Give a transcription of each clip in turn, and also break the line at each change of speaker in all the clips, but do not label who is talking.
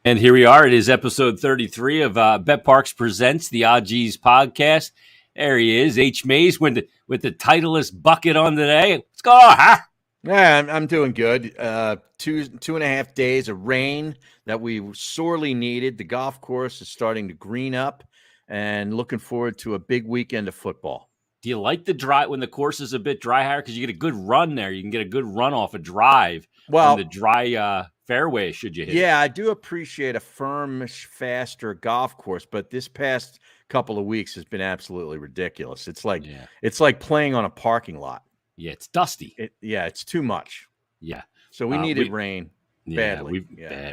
And here we are. It is episode 33 of Bet Parks Presents the OGs podcast. There he is, H. Mays, with the Titleist bucket on today. What's going on, huh?
Yeah, I'm doing good. 2.5 days of rain that we sorely needed. The golf course is starting to green up, and looking forward to a big weekend of football.
Do you like the dry when the course is a bit dry, Harry? Because you get a good run there. You can get a good run off a drive on the dry fairway. Should you hit?
Yeah, I do appreciate a firm, faster golf course, but this past couple of weeks has been absolutely ridiculous. It's like playing on a parking lot.
Yeah, it's dusty.
It's too much.
Yeah.
So we needed rain badly.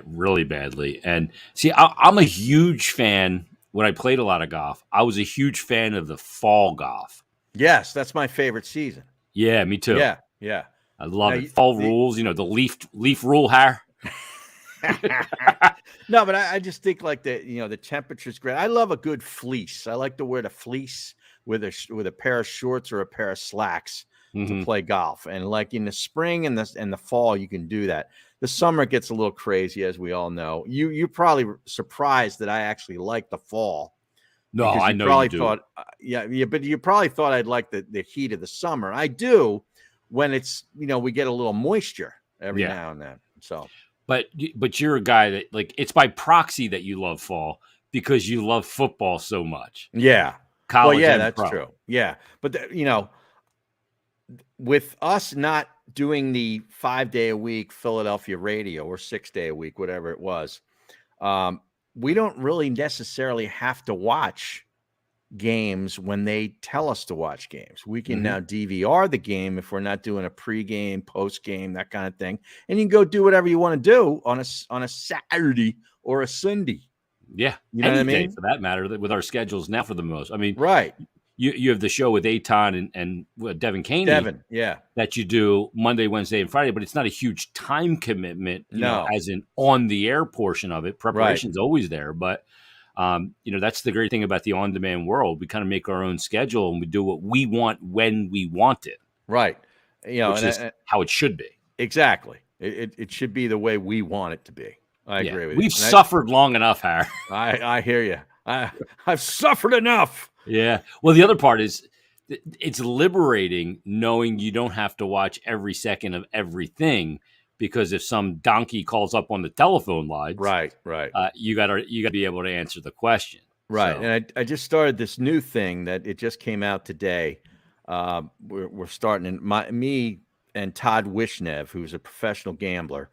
Really badly. And see, I'm a huge fan. When I played a lot of golf, I was a huge fan of the fall golf.
Yes, that's my favorite season.
Yeah, me too.
Yeah.
I love it. Fall rules, the leaf rule, Harry.
No, but I just think like the temperature's great. I love a good fleece. I like to wear the fleece with a pair of shorts or a pair of slacks to play golf. And like in the spring and the fall, you can do that. The summer gets a little crazy, as we all know. You're probably surprised that I actually like the fall.
No, I know you do.
Thought, but you probably thought I'd like the heat of the summer. I do when it's we get a little moisture every now and then. So,
but you're a guy that it's by proxy that you love fall because you love football so much.
Yeah,
college.
That's true. Yeah, but with us not doing the 5-day-a-week Philadelphia radio or 6-day-a-week, whatever it was, we don't really necessarily have to watch games when they tell us to watch games. We can now DVR the game if we're not doing a pregame, postgame, that kind of thing, and you can go do whatever you want to do on a Saturday or a Sunday.
Yeah,
you know what I mean.
For that matter, with our schedules now, for the most, I mean,
right.
You have the show with Eitan and Devin Caney. That you do Monday, Wednesday, and Friday, but it's not a huge time commitment, as in on the air portion of it. Preparation's always there, but that's the great thing about the on-demand world. We kind of make our own schedule and we do what we want when we want it.
Right.
Which is how it should be.
Exactly. It should be the way we want it to be. I agree with you.
We've suffered long enough, Harry.
I hear you. I've suffered enough.
Yeah. Well, the other part is it's liberating knowing you don't have to watch every second of everything, because if some donkey calls up on the telephone lines,
right,
you gotta be able to answer the question.
Right.
So.
And I just started this new thing that it just came out today. We're starting me and Todd Wishnev, who's a professional gambler,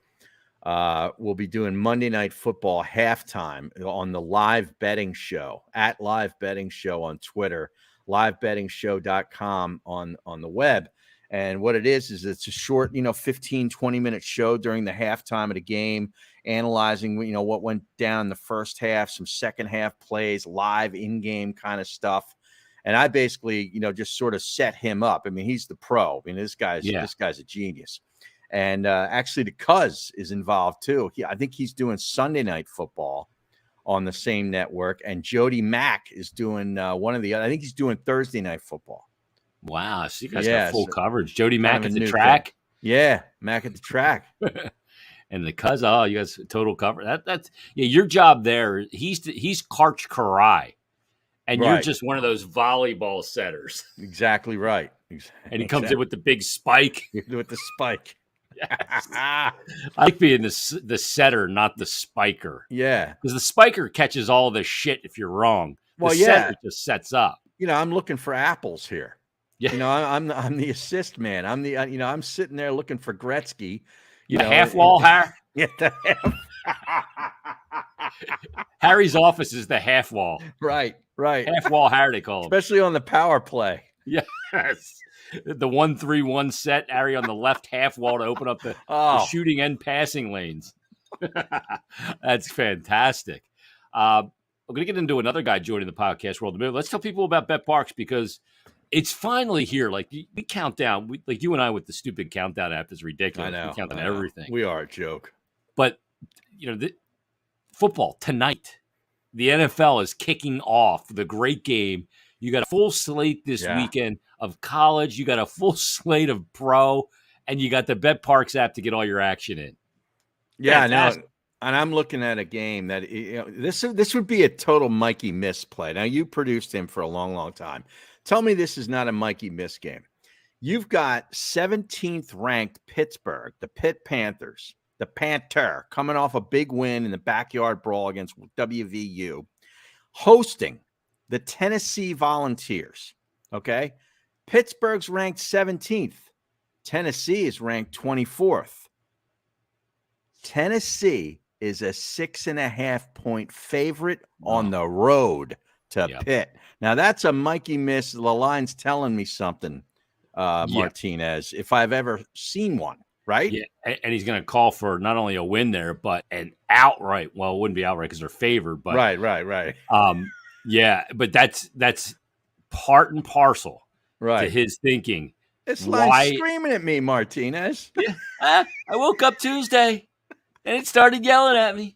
will be doing Monday Night Football halftime on the Live Betting Show, at Live Betting Show on Twitter, livebettingshow.com on the web. And what it is it's a short, 15, 20-minute show during the halftime of the game, analyzing, what went down in the first half, some second half plays, live in-game kind of stuff. And I basically, just sort of set him up. I mean, he's the pro. I mean, this guy's a genius. And actually, the Cuz is involved too. I think he's doing Sunday Night Football on the same network, and Jody Mack is doing one of the other. I think he's doing Thursday Night Football.
Wow, so you guys got full coverage. Jody Mack at the track.
Thing. Yeah, Mack at the track.
And the Cuz, you guys total cover. That's your job there. He's Karch Karai, and you're just one of those volleyball setters.
Exactly right.
And he comes in with the big spike.
With the spike.
Yes. I like being the setter, not the spiker.
Yeah.
Because the spiker catches all the shit if you're wrong. The setter just sets up.
I'm looking for apples here. Yeah. I'm the assist man. I'm the I'm sitting there looking for Gretzky.
The half wall, Harry?
Yeah, the half.
Harry's office is the half wall.
Right.
Half wall Harry, they call him.
Especially on the power play.
Yes. The 1-3-1 set, Harry on the left half wall to open up the shooting and passing lanes. That's fantastic. I'm going to get into another guy joining the podcast world. Let's tell people about Bet Parks, because it's finally here. Like, we count down. Like you and I with the stupid countdown app is ridiculous.
I know.
We count down everything.
We are a joke.
But, football tonight, the NFL is kicking off the great game. You got a full slate this weekend of college. You got a full slate of pro, and you got the Bet Parks app to get all your action in.
Yeah, no, And I'm looking at a game that this would be a total Mikey Miss play. Now, you produced him for a long, long time. Tell me this is not a Mikey Miss game. You've got 17th ranked Pittsburgh, the Pitt Panthers, the Panther, coming off a big win in the backyard brawl against WVU, hosting the Tennessee Volunteers. Okay. Pittsburgh's ranked 17th. Tennessee is ranked 24th. Tennessee is a 6.5 point favorite on the road to Pitt. Now, that's a Mikey Miss. The line's telling me something, Martinez, if I've ever seen one, right?
Yeah, and he's going to call for not only a win there, but an outright. Well, it wouldn't be outright because they're favored, but
right.
Yeah, but that's part and parcel to his thinking.
This line's screaming at me, Martinez.
Yeah, I woke up Tuesday and it started yelling at me.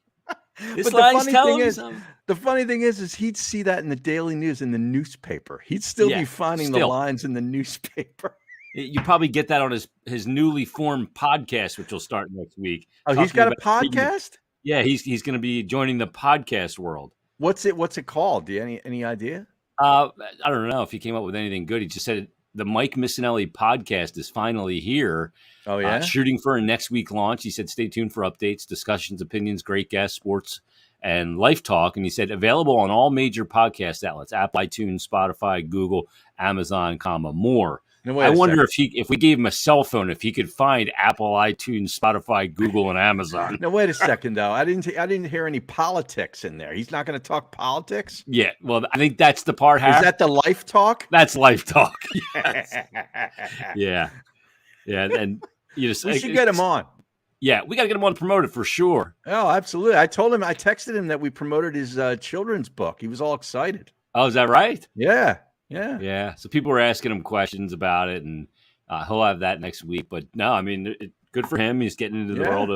This line's telling me something.
The funny thing is he'd see that in the Daily News, in the newspaper. He'd still be finding the lines in the newspaper.
You probably get that on his newly formed podcast, which will start next week.
Oh, he's got a podcast?
Yeah, he's going to be joining the podcast world.
What's it called? Do you any idea?
I don't know if he came up with anything good. He just said the Mike Missinelli podcast is finally here.
Oh, yeah?
Shooting for a next week launch. He said, stay tuned for updates, discussions, opinions, great guests, sports, and life talk. And he said, available on all major podcast outlets, Apple, iTunes, Spotify, Google, Amazon, more.
No,
I wonder if we gave him a cell phone, if he could find Apple, iTunes, Spotify, Google, and Amazon.
No, wait a second, though. I didn't hear any politics in there. He's not going to talk politics?
Yeah, well, I think that's the part.
Is that the life talk?
That's life talk. Yes. Yeah. And
we should get him on.
Yeah, we got to get him on promoted for sure.
Oh, absolutely. I texted him that we promoted his children's book. He was all excited.
Oh, is that right?
Yeah.
So people were asking him questions about it, and he'll have that next week. But no, I mean, good for him. He's getting into the world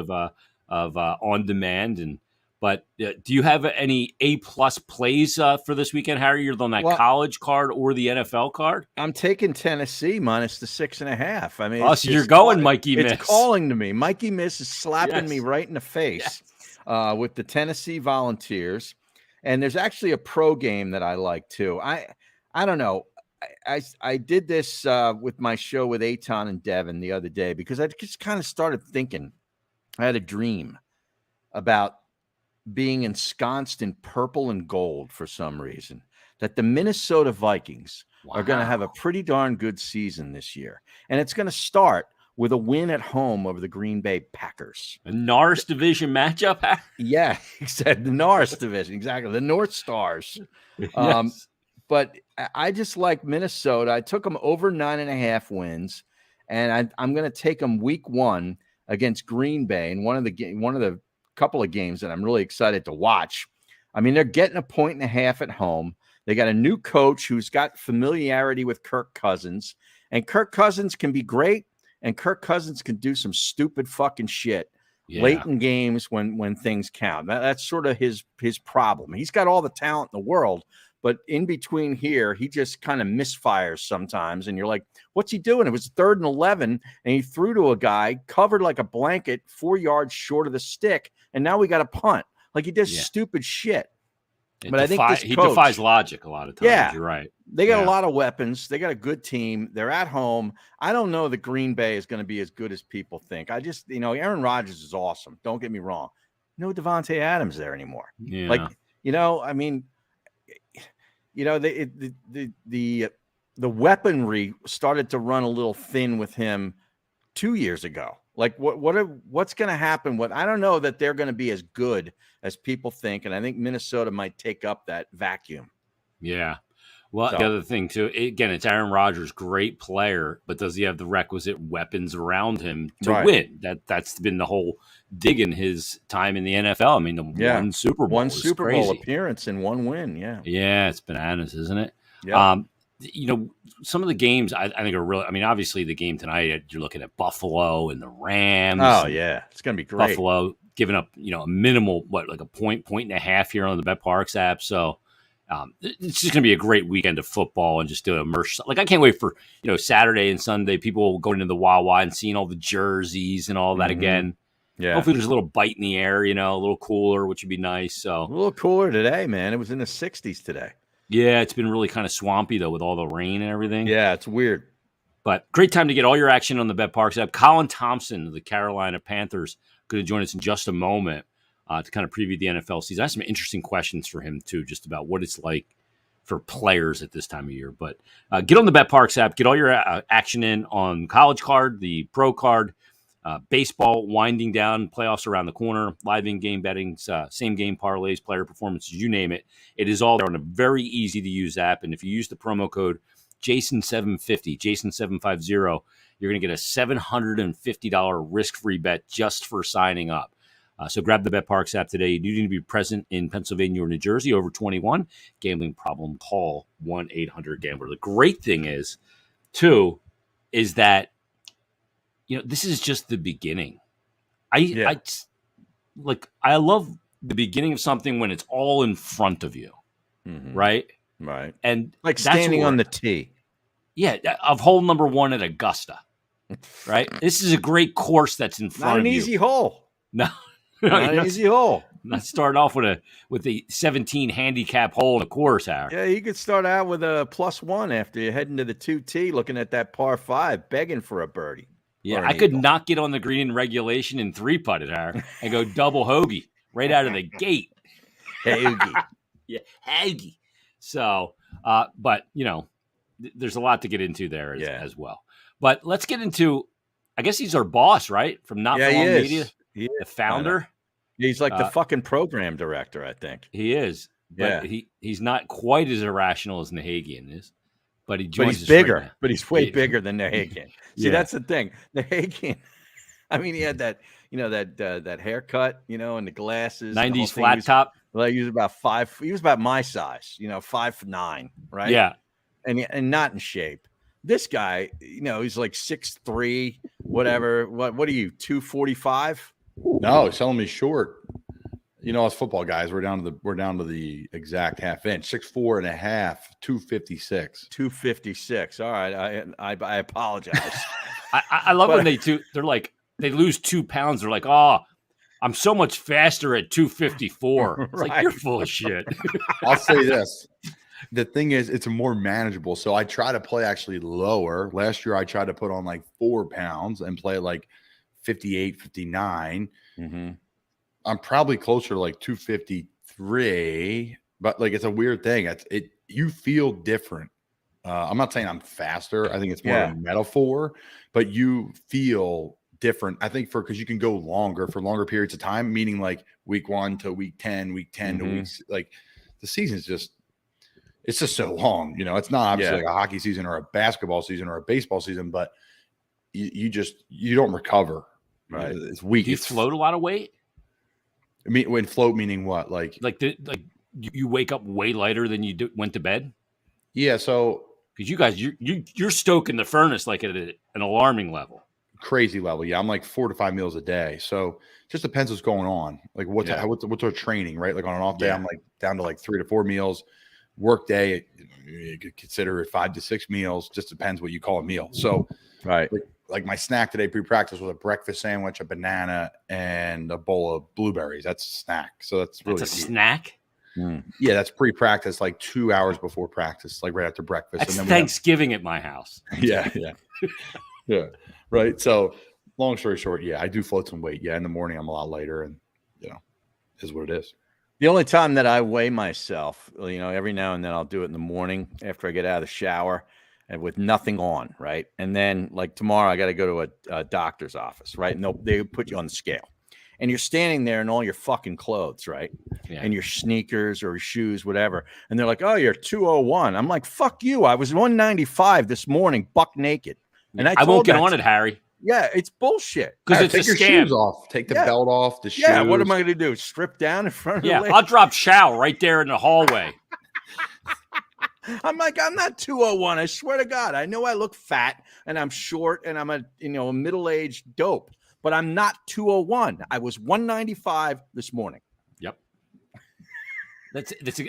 of on demand. But do you have any A+ plays for this weekend, Harry? You're on that college card or the NFL card?
I'm taking Tennessee minus the 6.5. I mean,
so you're going Mikey Miss.
It's calling to me. Mikey Miss is slapping me right in the face with the Tennessee Volunteers. And there's actually a pro game that I like too. I don't know. I did this with my show with Eitan and Devin the other day because I just kind of started thinking. I had a dream about being ensconced in purple and gold for some reason, that the Minnesota Vikings are going to have a pretty darn good season this year. And it's going to start with a win at home over the Green Bay Packers.
A Norris division matchup?
Yeah, exactly. The Norris division, exactly. The North Stars.
Yes.
But I just like Minnesota. I took them over 9.5 wins, and I'm going to take them week 1 against Green Bay in one of the couple of games that I'm really excited to watch. I mean, they're getting 1.5 points at home. They got a new coach who's got familiarity with Kirk Cousins, and Kirk Cousins can be great, and Kirk Cousins can do some stupid fucking shit late in games when things count. That's sort of his problem. He's got all the talent in the world, but in between here, he just kind of misfires sometimes. And you're like, what's he doing? It was 3rd and 11, and he threw to a guy covered like a blanket 4 yards short of the stick. And now we got a punt. Like, he does stupid shit. But I think he
defies logic a lot of times.
Yeah,
you're right.
They got a lot of weapons. They got a good team. They're at home. I don't know that Green Bay is going to be as good as people think. I just, Aaron Rodgers is awesome. Don't get me wrong. No Devontae Adams there anymore.
Yeah.
Like, I mean, the weaponry started to run a little thin with him 2 years ago. Like, what's going to happen? I don't know that they're going to be as good as people think, and I think Minnesota might take up that vacuum.
Yeah. Well, the other thing too, again, it's Aaron Rodgers, great player, but does he have the requisite weapons around him to win? That's been the whole dig in his time in the NFL. I mean, one Super Bowl
appearance and 1 win. Yeah.
Yeah, it's bananas, isn't it?
Yeah.
Some of the games I think are really, I mean, obviously the game tonight, you're looking at Buffalo and the Rams.
Oh, yeah. It's going to be great.
Buffalo giving up, a minimal, like a point and a half here on the BetParx app. So it's just going to be a great weekend of football and just to immerse. Like, I can't wait for, Saturday and Sunday, people going into the Wawa and seeing all the jerseys and all that again.
Yeah.
Hopefully there's a little bite in the air, a little cooler, which would be nice. So
a little cooler today, man. It was in the 60s today.
Yeah, it's been really kind of swampy, though, with all the rain and everything.
Yeah, it's weird.
But great time to get all your action on the BetParx app. Colin Thompson of the Carolina Panthers going to join us in just a moment to kind of preview the NFL season. I have some interesting questions for him, too, just about what it's like for players at this time of year. But get on the BetParx app. Get all your action in on College Card, the Pro Card, baseball winding down, playoffs around the corner, live in-game betting, same-game parlays, player performances, you name it. It is all there on a very easy-to-use app. And if you use the promo code Jason750, Jason750, you're going to get a $750 risk-free bet just for signing up. So grab the BetParx app today. You need to be present in Pennsylvania or New Jersey, over 21. Gambling problem, call 1-800-GAMBLER. The great thing is, too, is that this is just the beginning. I love the beginning of something when it's all in front of you, right?
Right.
And
like standing on the tee.
Yeah, of hole number 1 at Augusta, right? This is a great course that's in front of you.
Not an easy hole.
No.
Not an easy hole.
Not starting off with the 17 handicap hole in the course, Harry.
Yeah, you could start out with a +1 after you head into the 2T, looking at that par 5, begging for a birdie.
Yeah, I could not get on the green in regulation and 3-putted, Harry, and go double hoagie right out of the gate.
Hoagie.
Yeah, hoagie. So, but, there's a lot to get into there as well. But let's get into, I guess he's our boss, right? From Not For Long Media, the founder.
He's like the fucking program director, I think.
He is. But he's not quite as irrational as Nahagian is. But
he's bigger. Right, but he's way bigger than Nahagian. See, that's the thing. Nahagian, I mean, he had that, that haircut, and the glasses.
90s flat top.
Well, he was about 5. He was about my size, 5'9", right?
Yeah.
And not in shape. This guy, he's like 6'3", whatever. What are you, 245?
No, he's telling me short. Us football guys, we're down to the exact half inch, 6'4 and a half, 256.
256. All right, I apologize.
I love when they're like, they lose 2 pounds. They're like, oh, I'm so much faster at 254. It's like, you're full of shit.
I'll say this. The thing is, it's more manageable. So I try to play actually lower. Last year, I tried to put on like 4 pounds and play like 58, 59.
Mm-hmm.
I'm probably closer to like 253, but like, it's a weird thing. You feel different. I'm not saying I'm faster. I think it's more of a metaphor, but you feel different. I think because you can go longer for longer periods of time, meaning like week 1 to week 10, week 10 to weeks. Like the season's it's just so long. It's not obviously like a hockey season or a basketball season or a baseball season, but you don't recover. Right. It's weak.
Do you float a lot of weight?
I mean, when float meaning what? Like
you wake up way lighter than you went to bed?
Yeah. So
because you guys, you're stoking the furnace like at an alarming level.
Crazy level. Yeah. I'm like 4 to 5 meals a day. So just depends what's going on. Like what's our training, right? Like on an off day, I'm like down to like 3 to 4 meals. Work day, you could consider it 5 to 6 meals. Just depends what you call a meal. So,
right.
Like my snack today pre-practice was a breakfast sandwich, a banana, and a bowl of blueberries. That's a snack. So that's a
snack?
Yeah, that's pre-practice, like 2 hours before practice, like right after breakfast.
That's and then Thanksgiving at my house.
Yeah. Yeah. Right. So long story short, I do float some weight. Yeah, in the morning I'm a lot lighter, and is what it is.
The only time that I weigh myself, every now and then I'll do it in the morning after I get out of the shower and with nothing on, right? And then like tomorrow I got to go to a doctor's office, right? And they put you on the scale. And you're standing there in all your fucking clothes, right? Yeah. And your sneakers or your shoes, whatever. And they're like, oh, you're 201. I'm like, fuck you. I was 195 this morning, buck naked. And
I won't get on it, Harry.
Yeah, it's bullshit.
Because it's
take your shoes off. Take the belt off, the shoes.
Yeah, what am I going to do? Strip down in front of the lady?
I'll drop chow right there in the hallway.
I'm like, I'm not 201. I swear to God. I know I look fat and I'm short and I'm a middle-aged dope, but I'm not 201. I was 195 this morning.
Yep.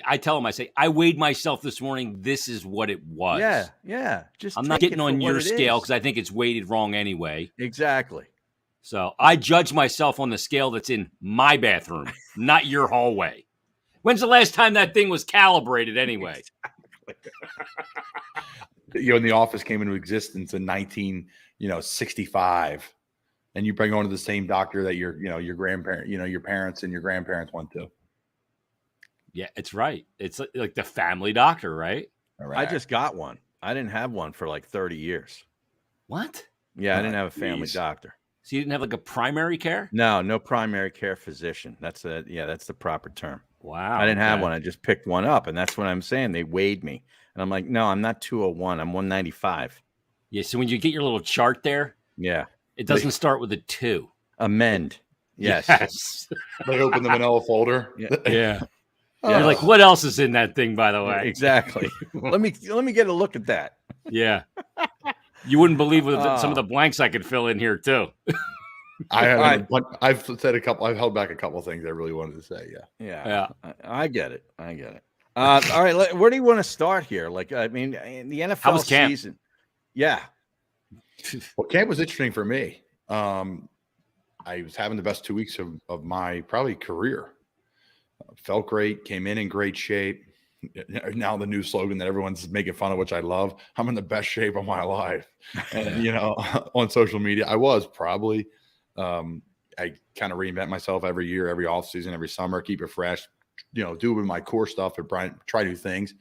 I tell them, I say, I weighed myself this morning. This is what it was.
Yeah.
I'm not getting on your scale because I think it's weighted wrong anyway.
Exactly.
So I judge myself on the scale that's in my bathroom, not your hallway. When's the last time that thing was calibrated anyway?
And the office came into existence in 1965, and you bring on to the same doctor that your grandparent, your parents and your grandparents went to.
Yeah, it's right. It's like the family doctor, right?
I just got one. I didn't have one for like 30 years.
What?
Yeah, I didn't have a family doctor.
So you didn't have like a primary care?
No primary care physician. That's the proper term.
Wow.
I didn't have one. I just picked one up, and that's what I'm saying. They weighed me, and I'm like, no, I'm not 201. I'm 195.
Yeah. So when you get your little chart there,
yeah,
it doesn't start with a 2.
Amend. Yes.
They open the manila folder.
Yeah. You're like, what else is in that thing, by the way?
Exactly. let me get a look at that.
Yeah. You wouldn't believe some of the blanks I could fill in here too.
I've said a couple. I've held back a couple of things I really wanted to say.
Yeah. I get it. All right. Where do you want to start here? Like, I mean, in the NFL season. Yeah.
Well, camp was interesting for me. I was having the best 2 weeks of my probably career. Felt great. Came in great shape. Now the new slogan that everyone's making fun of, which I love. I'm in the best shape of my life. And, on social media, I was probably. I kind of reinvent myself every year, every off season, every summer, keep it fresh, do my core stuff and try new things.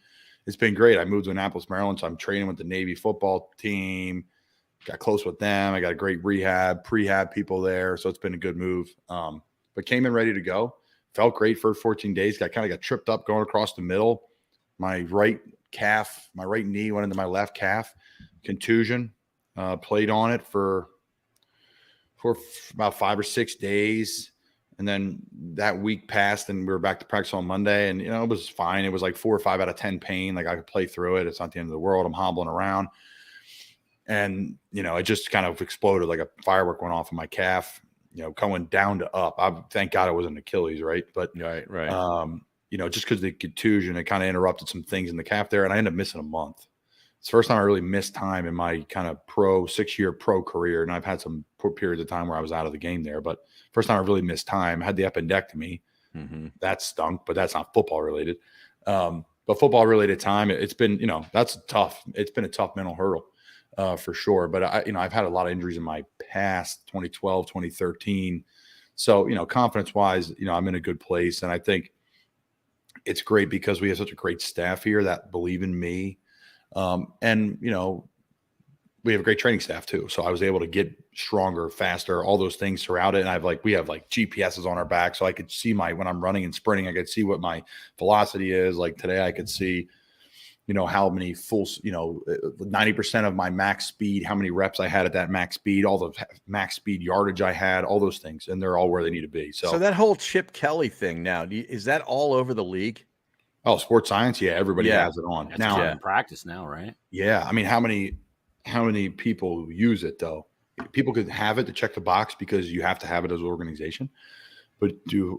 It's been great. I moved to Annapolis, Maryland, so I'm training with the Navy football team, got close with them. I got a great prehab people there. So it's been a good move. But came in ready to go. Felt great for 14 days. Got tripped up going across the middle. My right knee went into my left calf. Contusion. Played on it for about 5 or 6 days. And then that week passed and we were back to practice on Monday. And, it was fine. It was like 4 or 5 out of 10 pain. Like I could play through it. It's not the end of the world. I'm hobbling around. And, it just kind of exploded like a firework went off in my calf, going down to up. Thank God it wasn't Achilles, right? But,
right.
Just because of the contusion, it kind of interrupted some things in the calf there. And I ended up missing a month. It's the first time I really missed time in my kind of 6-year pro career. And I've had some periods of time where I was out of the game there, but first time I really missed time. I had the appendectomy. Mm-hmm. That stunk, but that's not football related. But football related time, it's been, that's tough. It's been a tough mental hurdle for sure. But I've had a lot of injuries in my past, 2012, 2013. So, confidence wise, I'm in a good place. And I think it's great because we have such a great staff here that believe in me. And we have a great training staff too. So I was able to get stronger, faster, all those things throughout it. And we have like GPSs on our back. So I could see when I'm running and sprinting, I could see what my velocity is. Like today I could see, how many 90% of my max speed, how many reps I had at that max speed, all the max speed yardage I had, all those things. And they're all where they need to be. So
that whole Chip Kelly thing now, is that all over the league?
Oh, sports science. Yeah. Everybody has it on
now in practice now, right?
Yeah. I mean, how many people use it though? People could have it to check the box because you have to have it as an organization, but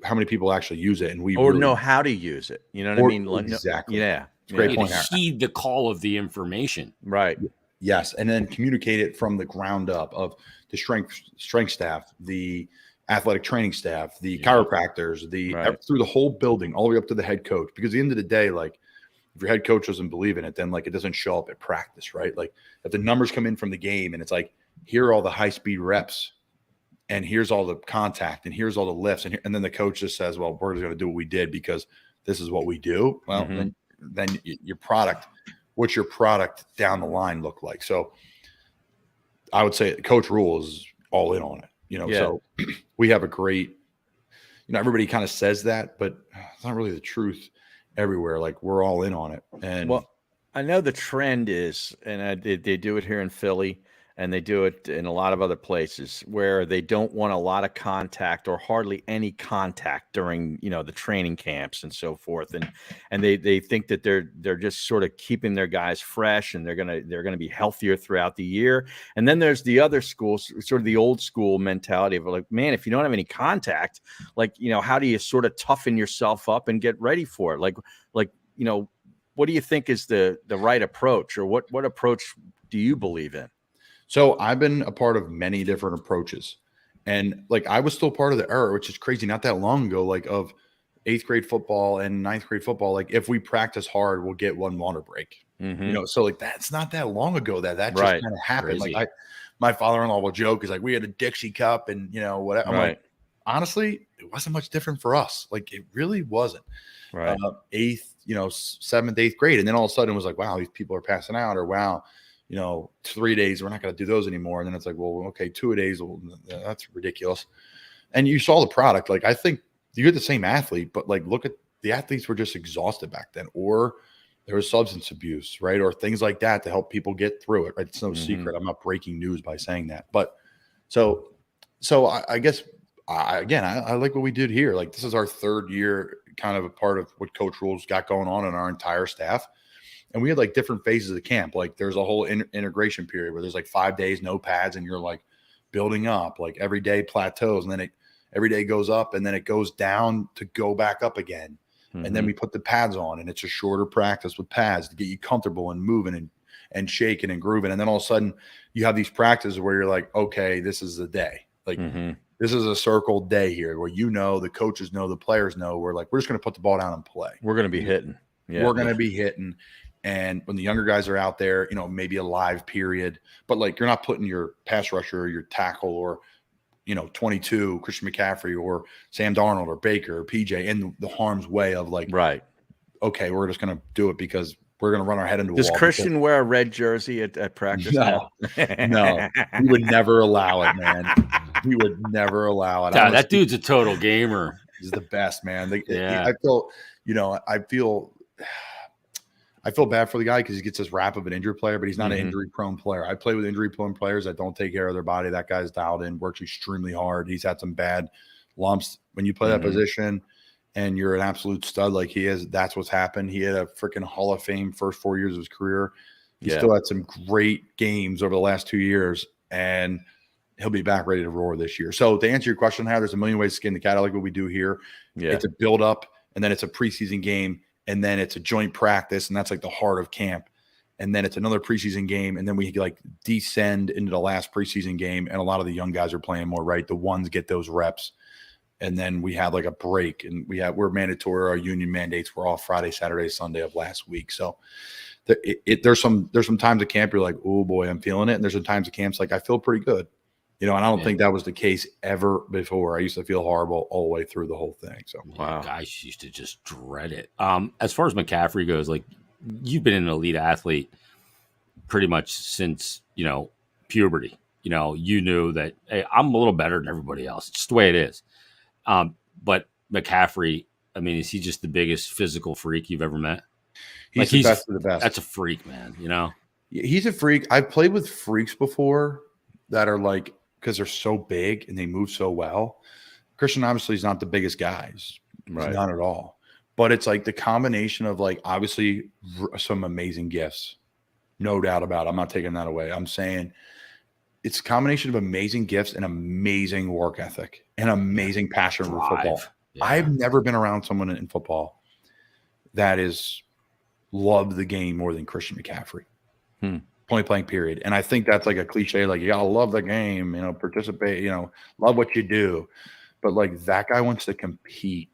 how many people actually use it? And
know how to use it. You know what I mean?
Exactly.
Yeah.
It's great point. Heed the call of the information.
Right.
Yes. And then communicate it from the ground up of the strength staff, the athletic training staff, the chiropractors, through the whole building, all the way up to the head coach. Because at the end of the day, like if your head coach doesn't believe in it, then like it doesn't show up at practice, right? Like if the numbers come in from the game and it's like, here are all the high speed reps and here's all the contact and here's all the lifts. And then the coach just says, well, we're just going to do what we did because this is what we do. Well, then your product, what's your product down the line look like? So I would say Coach Rule is all in on it, So we have a great, everybody kind of says that, but it's not really the truth everywhere. Like we're all in on it. And
I know the trend is, and they do it here in Philly and they do it in a lot of other places where they don't want a lot of contact or hardly any contact during, the training camps and so forth. And they think that they're just sort of keeping their guys fresh and they're going to be healthier throughout the year. And then there's the other schools, sort of the old school mentality of like, man, if you don't have any contact, like, how do you sort of toughen yourself up and get ready for it? Like, what do you think is the right approach, or what approach do you believe in?
So I've been a part of many different approaches, And like I was still part of the era, which is crazy, not that long ago, like of 8th grade football and 9th grade football. Like if we practice hard, we'll get one water break. You know, so like that's not that long ago that just kind of happened.
Crazy.
Like my father-in-law will joke is like we had a Dixie cup and you know whatever. I'm like, honestly, it wasn't much different for us. Like it really wasn't. 8th, 7th, 8th grade, and then all of a sudden it was like, wow, these people are passing out, or wow, 3 days we're not going to do those anymore. And then it's like, well, okay, 2 a days, well, that's ridiculous. And you saw the product. Like I think you get the same athlete, but like look at the athletes were just exhausted back then, or there was substance abuse, right? Or things like that to help people get through it, right? It's no secret. I'm not breaking news by saying that. But so I guess, I like what we did here. Like this is our 3rd year, kind of a part of what Coach Rule's got going on in our entire staff. And we had like different phases of the camp. Like there's a whole integration period where there's like 5 days, no pads, and you're like building up, like every day plateaus. And then every day goes up and then it goes down to go back up again. And then we put the pads on and it's a shorter practice with pads to get you comfortable and moving and shaking and grooving. And then all of a sudden you have these practices where you're like, okay, this is the day. Like this is a circled day here where the coaches know, the players know. We're like, we're just going to put the ball down and play.
We're going to be hitting.
Yeah, we're going to be hitting. And when the younger guys are out there, maybe a live period, but like you're not putting your pass rusher or your tackle or 22 Christian McCaffrey or Sam Darnold or Baker or PJ in the harm's way of like, okay, we're just going to do it because we're going to run our head into a wall.
Does Christian wear a red jersey at practice?
No, no, we would never allow it, man. We would never allow it.
God, that dude's a total gamer.
He's the best, man. I feel bad for the guy because he gets this rap of an injury player, but he's not an injury-prone player. I play with injury-prone players that don't take care of their body. That guy's dialed in, works extremely hard. He's had some bad lumps. When you play that position and you're an absolute stud like he is, that's what's happened. He had a freaking Hall of Fame first 4 years of his career. He still had some great games over the last 2 years, and he'll be back ready to roar this year. So to answer your question, how there's a million ways to skin the cat. I like what we do here. It's a build-up, and then it's a preseason game, and then it's a joint practice, and that's like the heart of camp. And then it's another preseason game, and then we like descend into the last preseason game, and a lot of the young guys are playing more, right? The ones get those reps, and then we have like a break, and we're mandatory. Our union mandates were off Friday, Saturday, Sunday of last week. So there's some times at camp you're like, oh boy, I'm feeling it, and there's some times at camps like I feel pretty good. And I don't think that was the case ever before. I used to feel horrible all the way through the whole thing. So
wow, guys used to just dread it. As far as McCaffrey goes, like you've been an elite athlete pretty much since puberty. You knew that hey, I'm a little better than everybody else. It's just the way it is. But McCaffrey, I mean, is he just the biggest physical freak you've ever met?
He's the best of the best.
That's a freak, man.
He's a freak. I've played with freaks before that are like, because they're so big and they move so well. Christian obviously is not the biggest guy. He's not at all. But it's like the combination of like obviously some amazing gifts. No doubt about it. I'm not taking that away. I'm saying it's a combination of amazing gifts and amazing work ethic and amazing passion for football. Yeah. I've never been around someone in football that is loved the game more than Christian McCaffrey. Point blank period. And I think that's like a cliche, like you gotta love the game, participate, love what you do. But like that guy wants to compete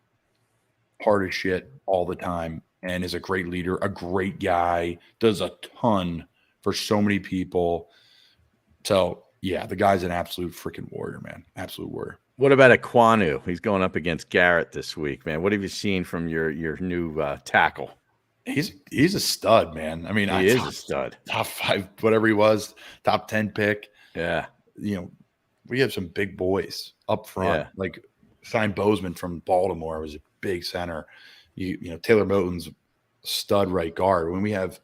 hard as shit all the time and is a great leader, a great guy, does a ton for so many people. So yeah, the guy's an absolute freaking warrior, man. Absolute warrior.
What about Ekwonu? He's going up against Garrett this week, man. What have you seen from your new tackle?
He's a stud, man. I mean,
he is a stud.
Top 5, whatever he was, top 10 pick.
Yeah.
We have some big boys up front. Yeah. Like Shine Bozeman from Baltimore was a big center. Taylor Moton's stud right guard. When we have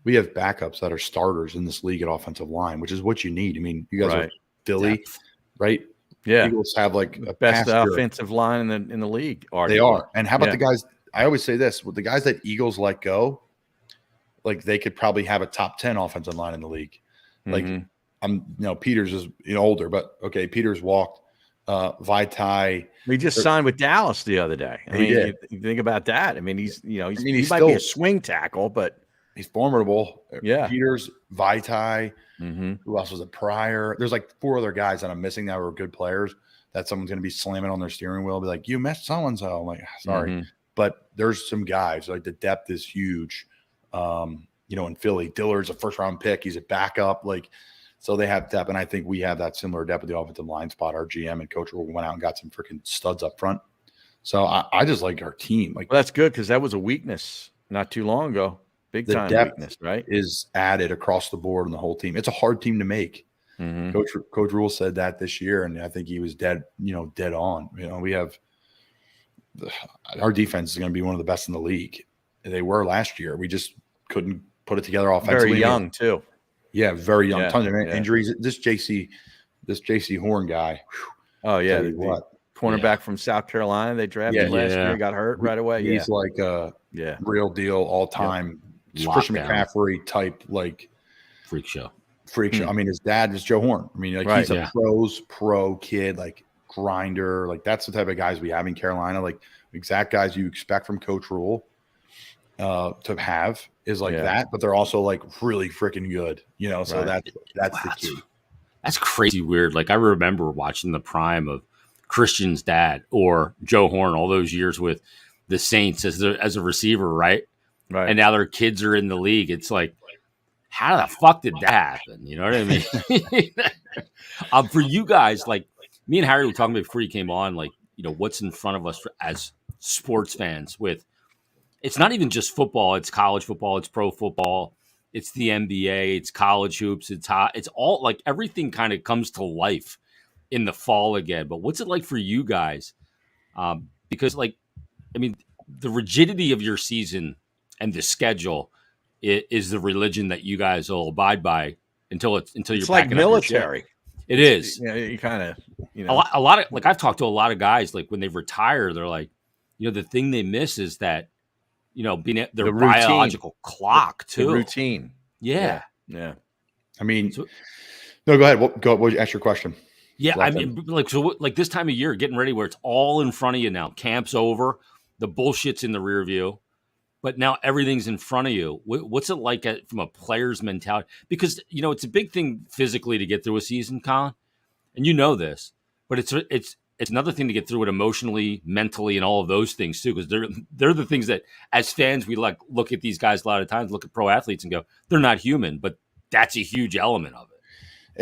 backups that are starters in this league at offensive line, which is what you need. I mean, you guys are Philly, right?
Yeah.
Eagles have like
the best offensive line in the league.
They are. And how about the guys? I always say this with the guys that Eagles let go, like they could probably have a top 10 offensive line in the league. Like Peters is older, but okay, Peters walked. Vaitai.
We just signed with Dallas the other day. I mean, you think about that. I mean, he might still be a swing tackle, but
he's formidable.
Yeah.
Peters, Vaitai. Who else was it? Pryor. There's like 4 other guys that I'm missing that were good players. that someone's going to be slamming on their steering wheel, be like, you missed so-and-so. I'm like, sorry.
Mm-hmm.
But there's some guys, like the depth is huge. In Philly, Dillard's a first-round pick. He's a backup. So they have depth, and I think we have that similar depth with the offensive line spot. Our GM and coach went out and got some freaking studs up front. So I just like our team.
Well, that's good because that was a weakness not too long ago. Big time weakness, right?
Is added across the board on the whole team. It's a hard team to make.
Mm-hmm.
Coach Rule said that this year, and I think he was dead on. We have our defense is going to be one of the best in the league. They were last year. We just couldn't put it together offensively.
Very young too.
Yeah, very young. Tons of injuries. This JC Horn guy.
Oh yeah, what cornerback from South Carolina they drafted last year, got hurt right away.
He's like a real deal, all time Christian McCaffrey type, like
freak show.
I mean, his dad is Joe Horn. I mean, he's a pro kid, like grinder. Like that's the type of guys we have in Carolina. Like exact guys you expect from Coach Rule to have is like that, but they're also like really freaking good. So that's the key.
That's crazy weird. Like I remember watching the prime of Christian's dad or Joe Horn all those years with the Saints as a receiver, right?
Right.
And now their kids are in the league. It's like, how the fuck did that happen? You know what I mean? For you guys, like me and Harry were talking about before you came on, like, what's in front of us as sports fans with, it's not even just football. It's college football. It's pro football. It's the NBA. It's college hoops. It's all like everything kind of comes to life in the fall again. But what's it like for you guys? Because the rigidity of your season and the schedule is the religion that you guys will abide by until you're
like military.
It is.
You kind of,
a lot of, like, I've talked to a lot of guys, like when they retire, they're like, the thing they miss is that, being their biological clock too.
The routine.
Yeah.
I mean, no, go ahead. Go ask your question.
Yeah. I mean, like this time of year, getting ready where it's all in front of you now. Camp's over. The bullshit's in the rear view. But now everything's in front of you. What's it like from a player's mentality? Because, it's a big thing physically to get through a season, Colin. And you know this. But it's another thing to get through it emotionally, mentally, and all of those things, too. Because they're the things that, as fans, we like look at these guys a lot of times, look at pro athletes and go, they're not human. But that's a huge element of it.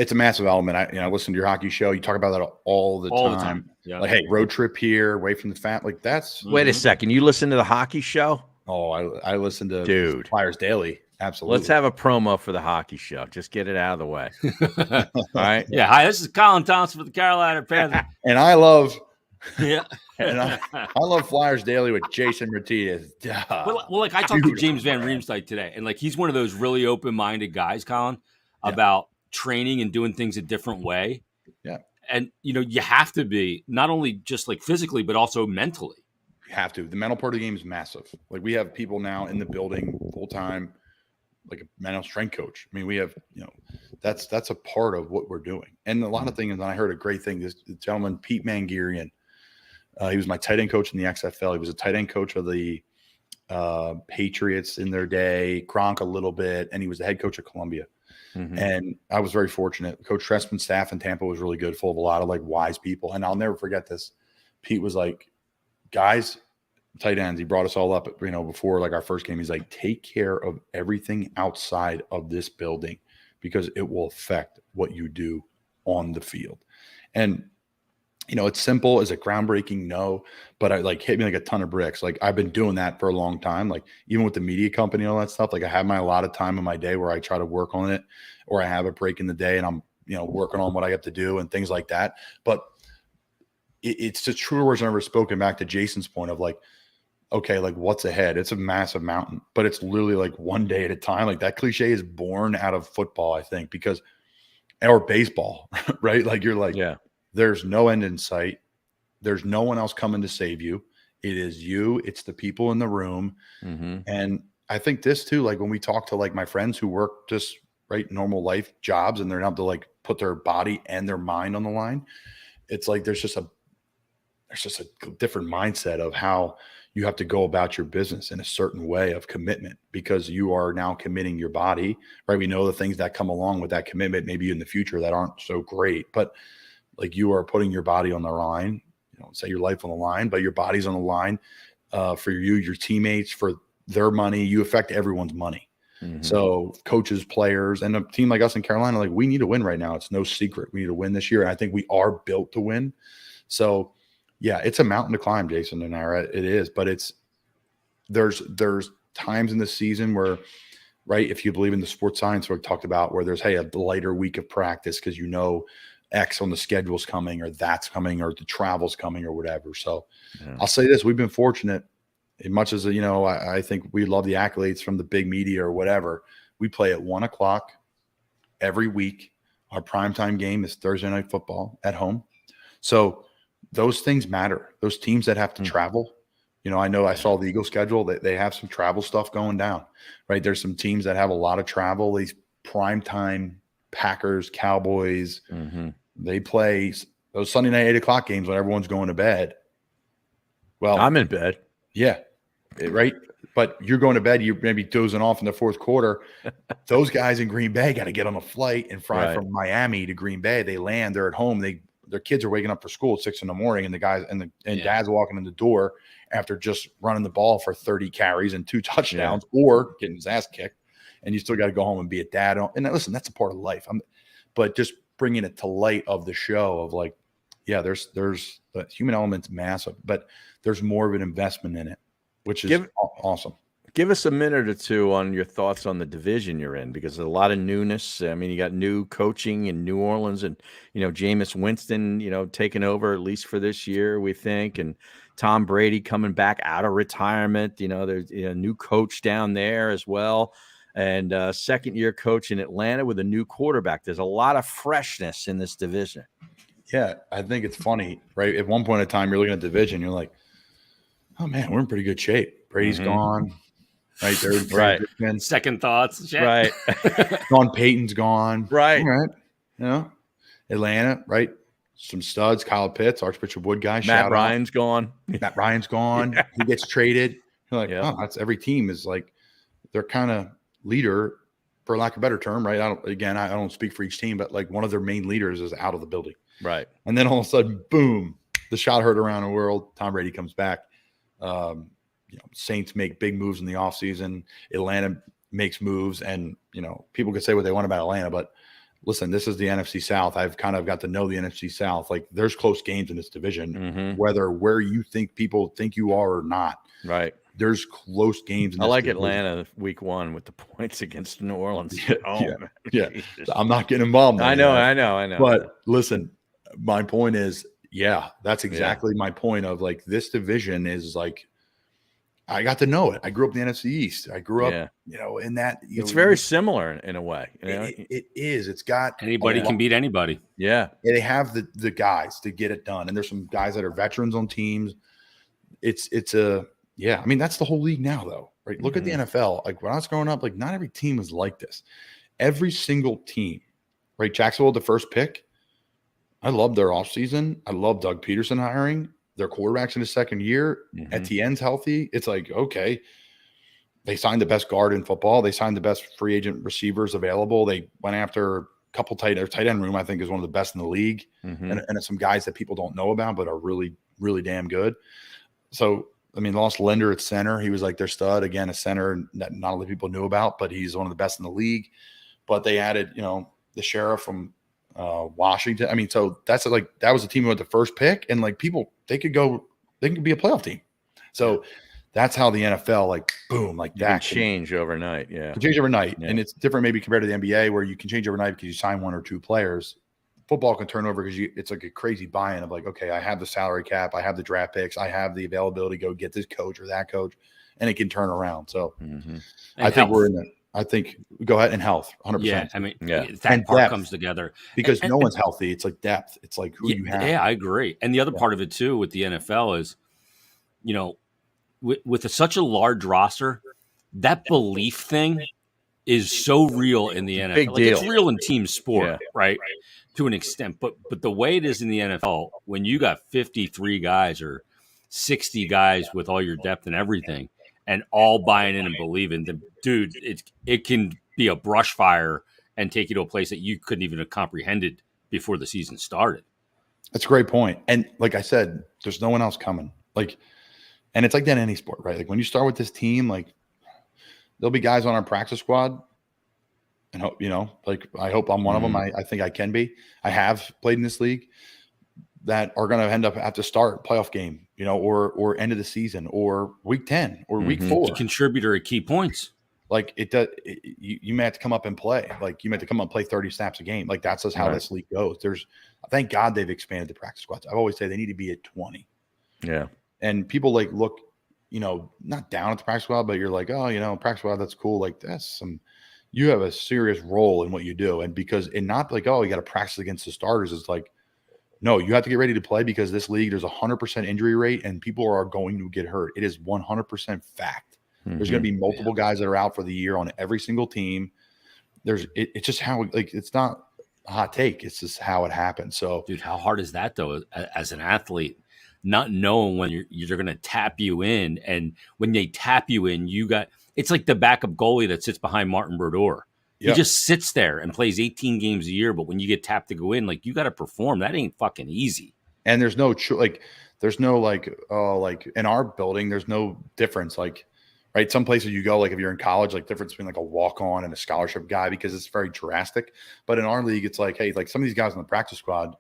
It's a massive element. I listen to your hockey show. You talk about that all the time. Yeah. Like, hey, road trip here, away from the family. Like, that's...
Wait a second. You listen to the hockey show?
Oh, I listen to Flyers Daily. Absolutely.
Let's have a promo for the hockey show. Just get it out of the way. All right.
Yeah. Hi, this is Colin Thompson for the Carolina Panthers.
And I love...
Yeah.
And I love Flyers Daily with Jason Martinez.
Well, like I talked to James Van Riemsdyk today, and like he's one of those really open-minded guys, Colin, about training and doing things a different way.
Yeah.
And, you have to be not only just like physically, but also mentally.
You have to. The mental part of the game is massive. Like we have people now in the building full time, like a mental strength coach. I mean, we have, that's a part of what we're doing. And a lot of things, and I heard a great thing, this gentleman, Pete Mangirian, he was my tight end coach in the XFL. He was a tight end coach of the Patriots in their day, Gronk a little bit, and he was the head coach of Columbia. Mm-hmm. And I was very fortunate. Coach Trestman's staff in Tampa was really good, full of a lot of like wise people. And I'll never forget this. Pete was like, guys, tight ends, he brought us all up, before like our first game. He's like, take care of everything outside of this building because it will affect what you do on the field. And, it's simple. Is it groundbreaking? No, but I like hit me like a ton of bricks. Like I've been doing that for a long time. Like even with the media company and all that stuff, like I have a lot of time in my day where I try to work on it, or I have a break in the day and I'm, working on what I have to do and things like that. But it's the truer words I've ever spoken, back to Jason's point of like, okay, like what's ahead? It's a massive mountain, but it's literally like one day at a time. Like that cliche is born out of football, I think, or baseball, right? Like you're like, there's no end in sight. There's no one else coming to save you. It is you. It's the people in the room. Mm-hmm. And I think this too, like when we talk to like my friends who work just normal life jobs and they're not to like put their body and their mind on the line. It's like, there's just a different mindset of how you have to go about your business in a certain way of commitment, because you are now committing your body, right? We know the things that come along with that commitment, maybe in the future that aren't so great, but like you are putting your body on the line, say your life on the line, but your body's on the line for you, your teammates, for their money. You affect everyone's money. Mm-hmm. So coaches, players, and a team like us in Carolina, like we need to win right now. It's no secret. We need to win this year. And I think we are built to win. So yeah, it's a mountain to climb, Jason and Ira. It is, but there's times in the season where, right, if you believe in the sports science we talked about, where there's, hey, a lighter week of practice because X on the schedule's coming, or that's coming, or the travel's coming, or whatever. So I'll say this: we've been fortunate. As much as I think we love the accolades from the big media or whatever. We play at 1:00 every week. Our primetime game is Thursday Night Football at home. So those things matter. Those teams that have to travel. I know I saw the Eagles schedule. They have some travel stuff going down, right? There's some teams that have a lot of travel. These primetime Packers, Cowboys, they play those Sunday night 8:00 games when everyone's going to bed. Well,
I'm in bed.
Yeah. Right. But you're going to bed, you're maybe dozing off in the fourth quarter. Those guys in Green Bay got to get on a flight and fly from Miami to Green Bay. They land, they're at home. Their kids are waking up for school at 6 a.m, and the guys and dad's walking in the door after just running the ball for 30 carries and 2 touchdowns or getting his ass kicked. And you still got to go home and be a dad. And listen, that's a part of life. But just bringing it to light of the show of like, yeah, there's the human element's massive, but there's more of an investment in it, which is awesome.
Give us a minute or two on your thoughts on the division you're in, because there's a lot of newness. I mean, you got new coaching in New Orleans, and Jameis Winston, taking over at least for this year, we think, and Tom Brady coming back out of retirement. There's a new coach down there as well, and second-year coach in Atlanta with a new quarterback. There's a lot of freshness in this division.
Yeah, I think it's funny, right? At one point in time, you're looking at the division, you're like, oh man, we're in pretty good shape. Brady's gone. Right there,
right.
Second thoughts,
right? Sean Payton's gone,
right?
All right, Atlanta, right? Some studs, Kyle Pitts, Archbishop Wood guy.
Matt Ryan's gone.
Matt Ryan's gone. Yeah. He gets traded. You're like, oh, that's every team is like their kind of leader, for lack of a better term, right? I don't speak for each team, but like one of their main leaders is out of the building,
right?
And then all of a sudden, boom, the shot heard around the world. Tom Brady comes back. Saints make big moves in the offseason. Atlanta makes moves, and people could say what they want about Atlanta, but listen, this is the NFC South. I've kind of got to know the NFC South. Like, there's close games in this division, whether where you think people think you are or not.
Right.
There's close games.
I like division. Atlanta week 1 with the points against New Orleans.
Yeah. I'm not getting involved.
I know.
But listen, my point is, that's exactly my point of like, this division is like, I got to know it. I grew up in the NFC East. I grew up, in that.
It's very similar in a way.
It is. It's got
anybody can beat anybody.
Yeah.
They have the guys to get it done, and there's some guys that are veterans on teams. It's I mean, that's the whole league now, though, right? Look at the NFL. Like when I was growing up, like not every team was like this. Every single team, right? Jacksonville, the first pick. I love their offseason. I love Doug Peterson hiring. Their quarterback's in his second year. Etienne's healthy. It's like, okay, they signed the best guard in football. They signed the best free agent receivers available. They went after a couple tight end room, I think, is one of the best in the league. And some guys that people don't know about, but are really, really damn good. So, I mean, lost Linder at center. He was like their stud. Again, a center that not a lot of people knew about, but he's one of the best in the league. But they added, the sheriff from Washington. I mean, so that's like, that was a team who had the first pick, and like people, they could be a playoff team. So that's how the NFL, like, boom, like that
can change overnight. Yeah.
Can change overnight. Yeah. And it's different maybe compared to the NBA, where you can change overnight because you sign 1 or 2 players. Football can turn over because it's like a crazy buy-in of like, okay, I have the salary cap, I have the draft picks, I have the availability to go get this coach or that coach, and it can turn around. So I think we're in the, I think go ahead and health 100%.
Yeah. I mean, that part comes together
because no one's healthy. It's like depth. It's like who you have.
Yeah, I agree. And the other part of it too, with the NFL is, with such a large roster, that belief thing is so real in the NFL.
Big deal.
It's real in team sport, right? To an extent, but the way it is in the NFL, when you got 53 guys or 60 guys with all your depth and everything, and all buying in and believing, then dude, it can be a brush fire and take you to a place that you couldn't even have comprehended before the season started.
That's a great point. And like I said, there's no one else coming. Like, and it's like that in any sport, right? Like when you start with this team, like there'll be guys on our practice squad, and hope, like I hope I'm one of them. I think I can be. I have played in this league that are going to end up at the start playoff game, or end of the season, or week 10 or week 4.
A contributor at key points.
Like you may have to come up and play. Like you may have to come up and play 30 snaps a game. Like that's just how this league goes. Thank God they've expanded the practice squads. I've always said they need to be at 20.
Yeah.
And people like look, not down at the practice squad, but you're like, oh, practice squad, that's cool. Like you have a serious role in what you do. And not like, oh, you got to practice against the starters. It's like, no, you have to get ready to play because this league, there's 100% injury rate and people are going to get hurt. It is 100% fact. There's going to be multiple guys that are out for the year on every single team. It's just how, like, it's not a hot take. It's just how it happens. So,
dude, how hard is that though, as an athlete, not knowing when you're going to tap you in, and when they tap you in, it's like the backup goalie that sits behind Martin Brodeur. He just sits there and plays 18 games a year, but when you get tapped to go in, like you got to perform. That ain't fucking easy.
And there's no in our building, there's no difference. Like, right, some places you go, like if you're in college, like difference between like a walk-on and a scholarship guy, because it's very drastic. But in our league, it's like, hey, like some of these guys on the practice squad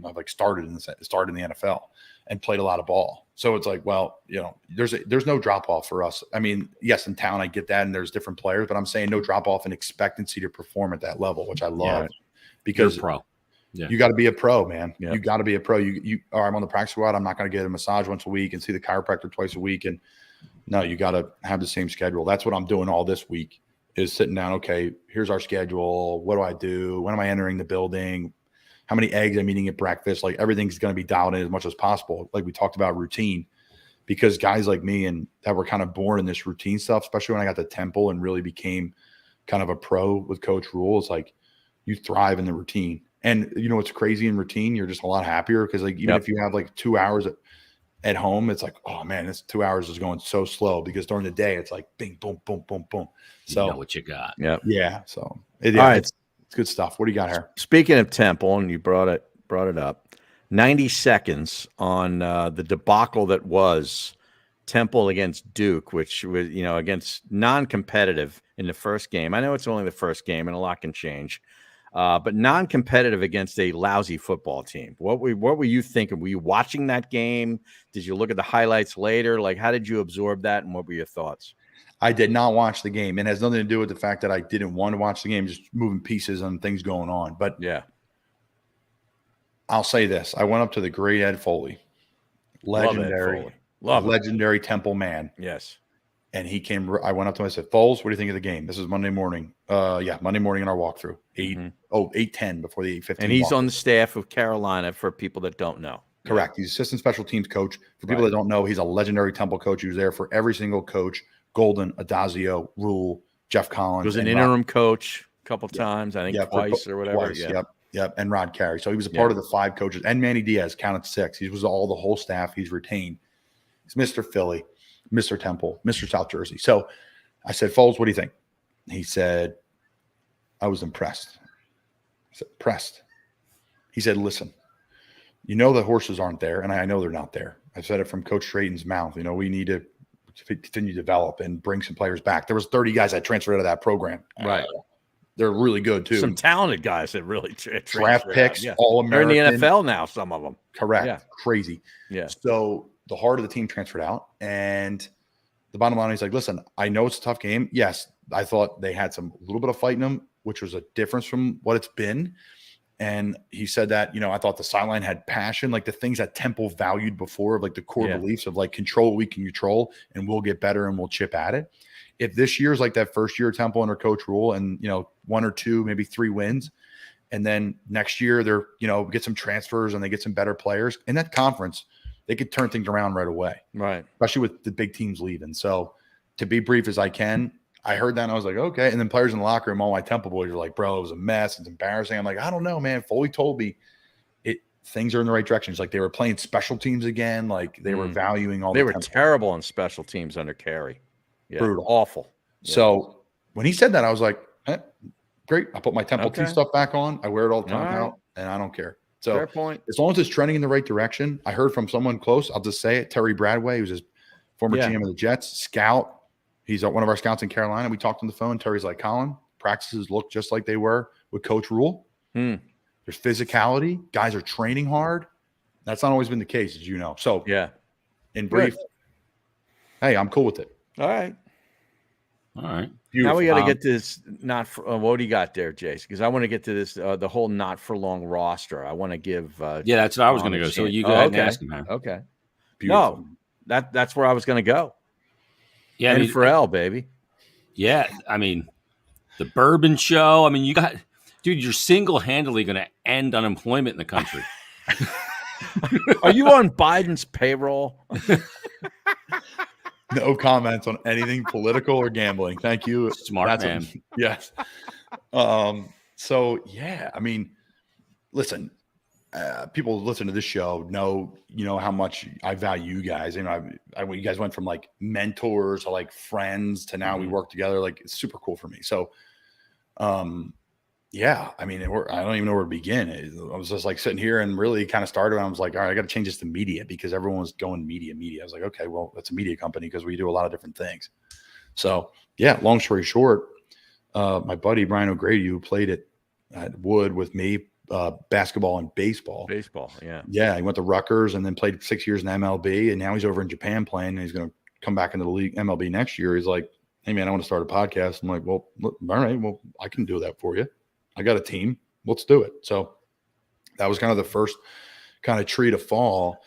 have like started in the NFL and played a lot of ball. So it's like, well, there's no drop off for us. I mean, yes, in town I get that, and there's different players, but I'm saying no drop off in expectancy to perform at that level, which I love because
you're a pro. Yeah.
You got to be a pro, man.
Yeah.
You got to be a pro. I'm on the practice squad. I'm not going to get a massage once a week and see the chiropractor twice a week. And no, you got to have the same schedule. That's what I'm doing all this week, is sitting down. Okay, here's our schedule. What do I do? When am I entering the building? How many eggs I'm eating at breakfast? Like everything's going to be dialed in as much as possible. Like we talked about routine, because guys like me and that were kind of born in this routine stuff, especially when I got to Temple and really became kind of a pro with Coach Rule. It's like you thrive in the routine. And what's crazy in routine, you're just a lot happier because like even if you have like 2 hours at home, it's like, oh man, this 2 hours is going so slow, because during the day it's like bing, boom, boom, boom, boom. So
you know what you got.
Yeah. So
all right.
It's good stuff. What do you got here?
Speaking of Temple, and you brought it up, 90 seconds on the debacle that was Temple against Duke, which was, against non-competitive in the first game. I know it's only the first game and a lot can change. But non-competitive against a lousy football team. What were you thinking? Were you watching that game? Did you look at the highlights later? Like, how did you absorb that, and what were your thoughts?
I did not watch the game. It has nothing to do with the fact that I didn't want to watch the game, just moving pieces and things going on. But
yeah,
I'll say this. I went up to the great Ed Foley, legendary Temple man.
Yes.
And he came, I went up to him, I said, Foles, what do you think of the game? This is Monday morning. Monday morning in our walkthrough, 8:10 before the 8:15.
And he's on the staff of Carolina, for people that don't know.
Correct. He's assistant special teams coach. For people that don't know, he's a legendary Temple coach. He was there for every single coach: Golden, Adazio, Rule, Jeff Collins.
He was an interim coach a couple times, I think twice or whatever.
Twice, yep. And Rod Carey. So he was a part of the 5 coaches. And Manny Diaz counted 6. He was the whole staff he's retained. He's Mr. Philly, Mr. Temple, Mr. South Jersey. So I said, Foles, what do you think? He said, I was impressed. I said, impressed. He said, listen, the horses aren't there, and I know they're not there. I've said it from Coach Drayton's mouth. We need to continue to develop and bring some players back. There was 30 guys that transferred out of that program.
Right.
They're really good, too.
Some talented guys that really
draft picks, All-American.
They're in the NFL now, some of them.
Correct. Yeah. Crazy.
Yeah.
So the heart of the team transferred out, and the bottom line is like, listen, I know it's a tough game. Yes, I thought they had a little bit of fight in them, which was a difference from what it's been. And he said that, I thought the sideline had passion, like the things that Temple valued before, of like the core beliefs of like control what we can control, and we'll get better and we'll chip at it. If this year's like that first year of Temple under Coach Rule, and 1 or 2, maybe 3 wins, and then next year they're get some transfers and they get some better players in that conference, they could turn things around right away.
Right.
Especially with the big teams leaving. So to be brief as I can, I heard that and I was like, okay. And then players in the locker room, all my Temple boys were like, bro, it was a mess. It's embarrassing. I'm like, I don't know, man. Foley told me things are in the right direction. It's like they were playing special teams again. Like they were valuing all.
They were terrible on special teams under Carey. Yeah.
Brutal.
Awful.
Yeah. So when he said that, I was like, great. I put my Temple T stuff back on. I wear it all the time now, and I don't care. So
fair point.
As long as it's trending in the right direction, I heard from someone close. I'll just say it. Terry Bradway, who's his former GM of the Jets, scout. He's one of our scouts in Carolina. We talked on the phone. Terry's like, Colin, practices look just like they were with Coach Rule. There's physicality. Guys are training hard. That's not always been the case, as you know. So in brief, hey, I'm cool with it.
All right.
Beautiful.
Now we got to get this what do you got there, Jace? Because I want to get to this the whole not for long roster. I want to give.
That's what I was going to go. So you go ahead and ask him. Man.
Okay.
Beautiful.
No, that's where I was going to go.
Yeah,
and Pharrell, baby.
Yeah, I mean, the Bourbon Show. I mean, you're single-handedly going to end unemployment in the country.
Are you on Biden's payroll?
No comments on anything political or gambling. Thank you.
Smart man.
Yes. So yeah, I mean, listen, people listen to this show know, how much I value you guys. You you guys went from like mentors to like friends to now we work together. Like it's super cool for me. So, yeah, I mean, I don't even know where to begin. I was just like sitting here and really kind of started. I was like, all right, I got to change this to media because everyone was going media. I was like, okay, well, that's a media company because we do a lot of different things. So yeah, long story short, my buddy Brian O'Grady, who played at Wood with me, basketball and baseball. Yeah, he went to Rutgers and then played 6 years in MLB, and now he's over in Japan playing. And he's going to come back into the league MLB next year. He's like, hey man, I want to start a podcast. I'm like, well, all right, well, I can do that for you. I got a team. Let's do it. So that was kind of the first kind of tree to fall.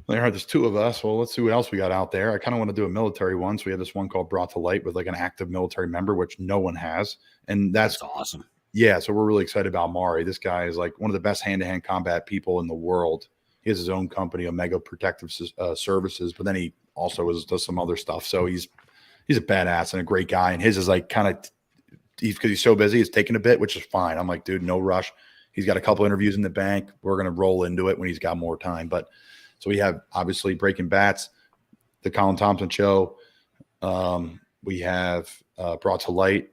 There's two of us. Well, let's see what else we got out there. I kind of want to do a military one. So we have this one called Brought to Light with like an active military member, which no one has. And that's
awesome.
Yeah. So we're really excited about Mari. This guy is like one of the best hand-to-hand combat people in the world. He has his own company, Omega Protective Services, but then he also does some other stuff. So he's a badass and a great guy. And his is like kind of, because he's so busy, he's taking a bit, which is fine. I'm like, dude, no rush. He's got a couple interviews in the bank. We're going to roll into it when he's got more time. But so we have obviously Breaking Bats, the Colin Thompson Show. We have Brought to Light.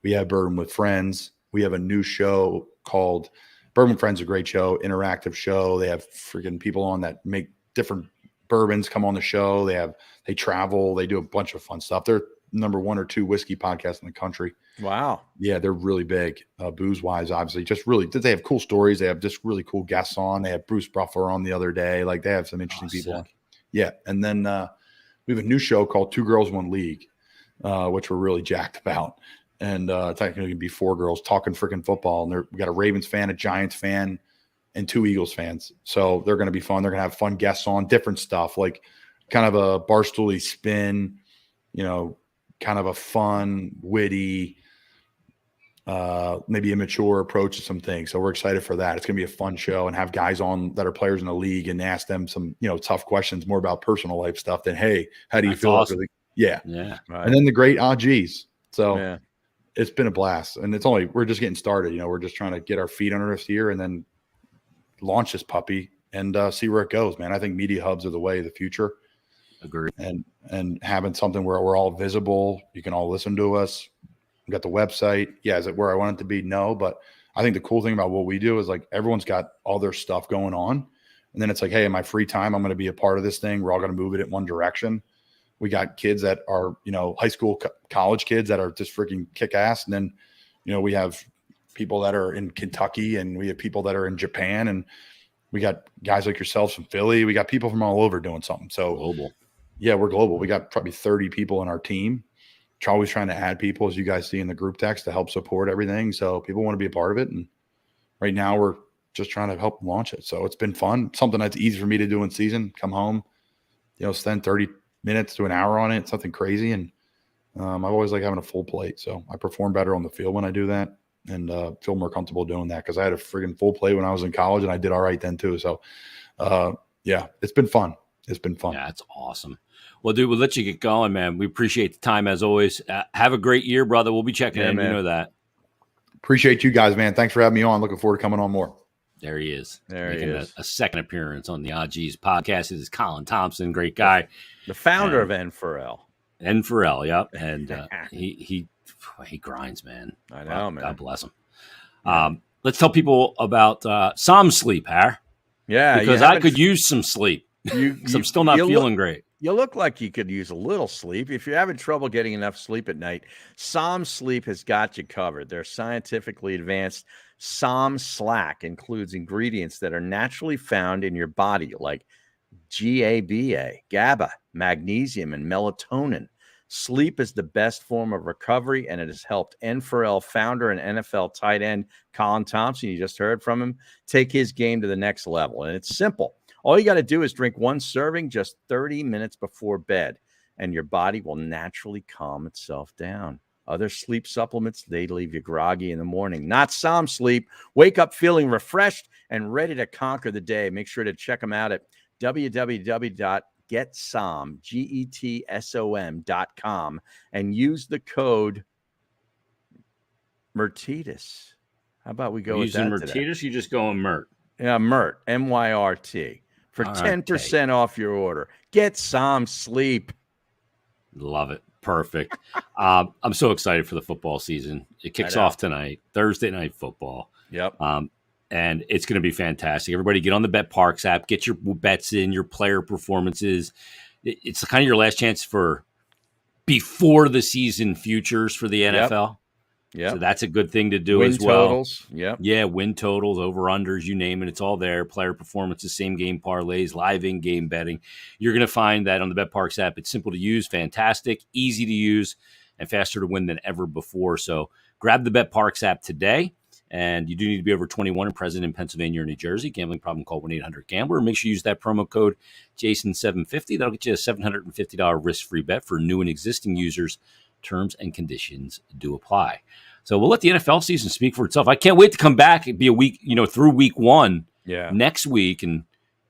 We have Bourbon with Friends. We have a new show called Bourbon Friends, a great show, interactive show. They have freaking people on that make different bourbons come on the show. They travel. They do a bunch of fun stuff. They're number 1 or 2 whiskey podcast in the country.
Wow.
Yeah, they're really big, booze wise, obviously. Just really, they have cool stories. They have just really cool guests on. They had Bruce Buffer on the other day. Like they have some interesting people on. Yeah. And then we have a new show called Two Girls, One League, which we're really jacked about. And technically it can be 4 girls talking freaking football. And we got a Ravens fan, a Giants fan, and 2 Eagles fans. So they're going to be fun. They're going to have fun guests on, different stuff, like kind of a barstooly spin, kind of a fun, witty, maybe immature approach to some things. So we're excited for that. It's going to be a fun show and have guys on that are players in the league and ask them some, tough questions, more about personal life stuff than, hey, how do you feel?
Awesome.
Yeah.
Right.
And then the great OGs. So it's been a blast, and we're just getting started. We're just trying to get our feet under us here and then launch this puppy and see where it goes, man. I think media hubs are the way of the future.
Agreed.
And having something where we're all visible, you can all listen to us. We got the website. Yeah, is it where I want it to be? No, but I think the cool thing about what we do is like everyone's got all their stuff going on, and then it's like, hey, in my free time, I'm going to be a part of this thing. We're all going to move it in one direction. We got kids that are, high school, college kids that are just freaking kick ass, and then, we have people that are in Kentucky, and we have people that are in Japan, and we got guys like yourselves from Philly. We got people from all over doing something. So
global.
Yeah, we're global. We got probably 30 people in our team. We're always trying to add people, as you guys see in the group text, to help support everything. So people want to be a part of it. And right now we're just trying to help launch it. So it's been fun. Something that's easy for me to do in season. Come home, spend 30 minutes to an hour on it. Something crazy. And I've always liked having a full plate. So I perform better on the field when I do that, and feel more comfortable doing that, because I had a friggin' full plate when I was in college, and I did all right then too. So yeah, it's been fun. It's been fun.
Yeah, that's awesome. Well, dude, we'll let you get going, man. We appreciate the time as always. Have a great year, brother. We'll be checking in.
Man.
You know that.
Appreciate you guys, man. Thanks for having me on. Looking forward to coming on more.
There he is.
There he is.
A second appearance on the OGs podcast. This is Colin Thompson, great guy.
The founder of N4L.
N4L, yep. And he grinds, man.
I know, man.
God bless him. let's tell people about some sleep, Har.
Yeah,
because I could use some sleep. I'm still not feeling great.
You look like you could use a little sleep. If you're having trouble getting enough sleep at night, Som Sleep has got you covered. Their scientifically advanced Som Slack includes ingredients that are naturally found in your body, like GABA, magnesium, and melatonin. Sleep is the best form of recovery, and it has helped NFL founder and NFL tight end Colin Thompson, you just heard from him, take his game to the next level. And it's simple. All you got to do is drink one serving just 30 minutes before bed, and your body will naturally calm itself down. Other sleep supplements, they leave you groggy in the morning. Not Som Sleep. Wake up feeling refreshed and ready to conquer the day. Make sure to check them out at www.getsom.com and use the code Mertitas. How about we go with that
Mertitas?
today?
You just going Mert?
Yeah, Mert, MYRT. For 10% off your order. Get Som Sleep.
Love it. Perfect. I'm so excited for the football season. It kicks off tonight, Thursday Night Football.
Yep.
And it's going to be fantastic. Everybody get on the BetParx app, get your bets in, your player performances. It's kind of your last chance for before the season futures for the NFL.
Yeah,
so that's a good thing to do
win
as well.
Totals.
Yeah, win totals, over unders, you name it, it's all there. Player performances, same game parlays, live in game betting. You're going to find that on the BetParx app. It's simple to use, fantastic, easy to use, and faster to win than ever before. So grab the BetParx app today. And you do need to be over 21 and present in Pennsylvania or New Jersey. Gambling problem, call 1-800-GAMBLER. Make sure you use that promo code Jason750. That'll get you a $750 risk-free bet for new and existing users. Terms and conditions do apply. So we'll let the NFL season speak for itself. I can't wait to come back and be a week, through week one next week and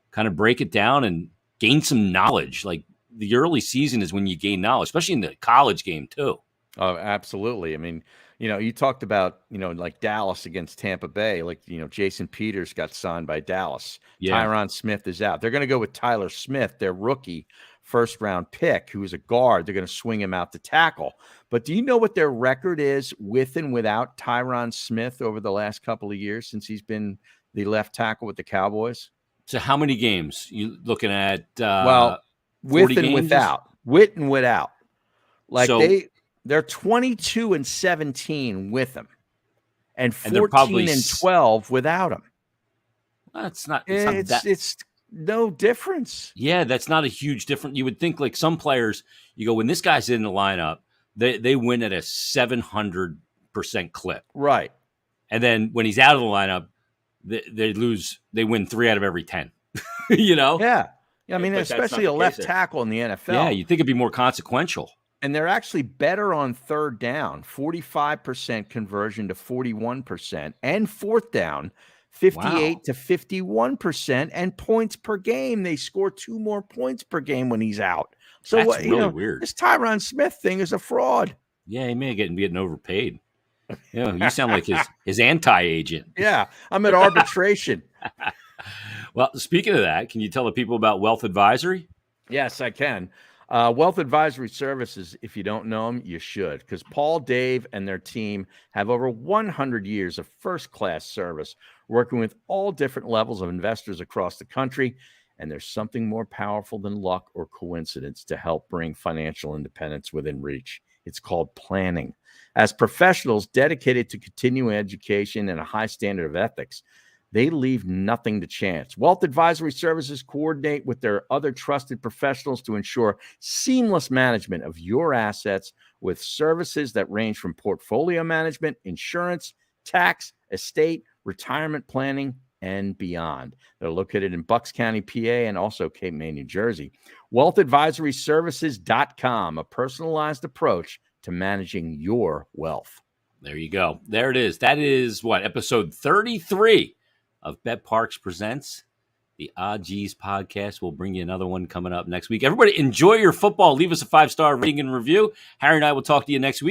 kind of break it down and gain some knowledge. Like the early season is when you gain knowledge, especially in the college game too.
Oh, absolutely. I mean, you talked about, like Dallas against Tampa Bay, like, Jason Peters got signed by Dallas. Yeah. Tyron Smith is out. They're going to go with Tyler Smith, their rookie first-round pick, who is a guard. They're going to swing him out to tackle. But do you know what their record is with and without Tyron Smith over the last couple of years since he's been the left tackle with the Cowboys?
So how many games you looking at?
With and without. With and without. Like they're 22-17 with him, and 14-12 without him.
That's not.
It's no difference.
Yeah, that's not a huge difference. You would think like some players, you go when this guy's in the lineup, they win at a 700% clip,
right?
And then when he's out of the lineup, they lose. They win 3 out of every 10.
Yeah. I mean, especially a left tackle in the NFL.
Yeah, you'd think it'd be more consequential.
And they're actually better on third down, 45% conversion to 41%, and fourth down, 58 to 51%, and points per game. They score 2 more points per game when he's out. So
that's really weird.
This Tyron Smith thing is a fraud.
Yeah, he may be getting overpaid. You sound like his anti-agent.
Yeah, I'm at arbitration.
Well, speaking of that, can you tell the people about Wealth Advisory?
Yes, I can. Wealth Advisory Services, if you don't know them, you should, because Paul, Dave, and their team have over 100 years of first-class service working with all different levels of investors across the country, and there's something more powerful than luck or coincidence to help bring financial independence within reach. It's called planning. As professionals dedicated to continuing education and a high standard of ethics, they leave nothing to chance. Wealth Advisory Services coordinate with their other trusted professionals to ensure seamless management of your assets with services that range from portfolio management, insurance, tax, estate, retirement planning, and beyond. They're located in Bucks County, PA, and also Cape May, New Jersey. WealthAdvisoryServices.com, a personalized approach to managing your wealth.
There you go. There it is. That is episode 33 of BetParx Presents, the Odd G's podcast. We'll bring you another one coming up next week. Everybody enjoy your football. Leave us a 5-star rating and review. Harry and I will talk to you next week.